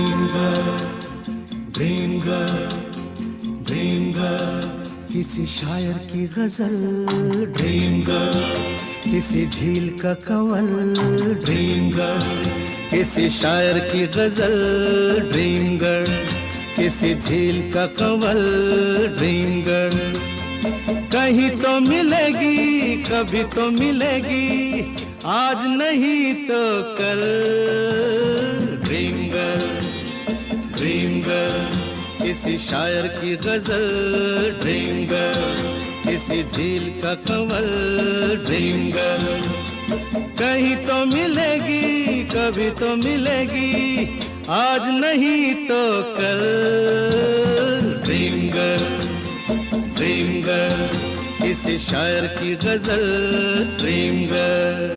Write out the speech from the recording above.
Dream girl, dream girl, dream girl, किसी शायर की गजल, ड्रीम गर्ल, किसी झील का कंवल, ड्रीम गर्ल, किसी शायर की गजल, ड्रीम गर्ल, किसी झील का कंवल, ड्रीम गर्ल। कहीं तो मिलेगी, कभी तो मिलेगी, आज नहीं तो कल, ड्रीम गर्ल, ड्रीम गर्ल, किसी शायर की गजल, ड्रीम गर्ल, किसी झील का कंवल, ड्रीम गर्ल। कहीं तो मिलेगी, कभी तो मिलेगी, आज नहीं तो कल, ड्रीम गर्ल, ड्रीम गर्ल, किसी शायर की गजल, ड्रीम गर्ल।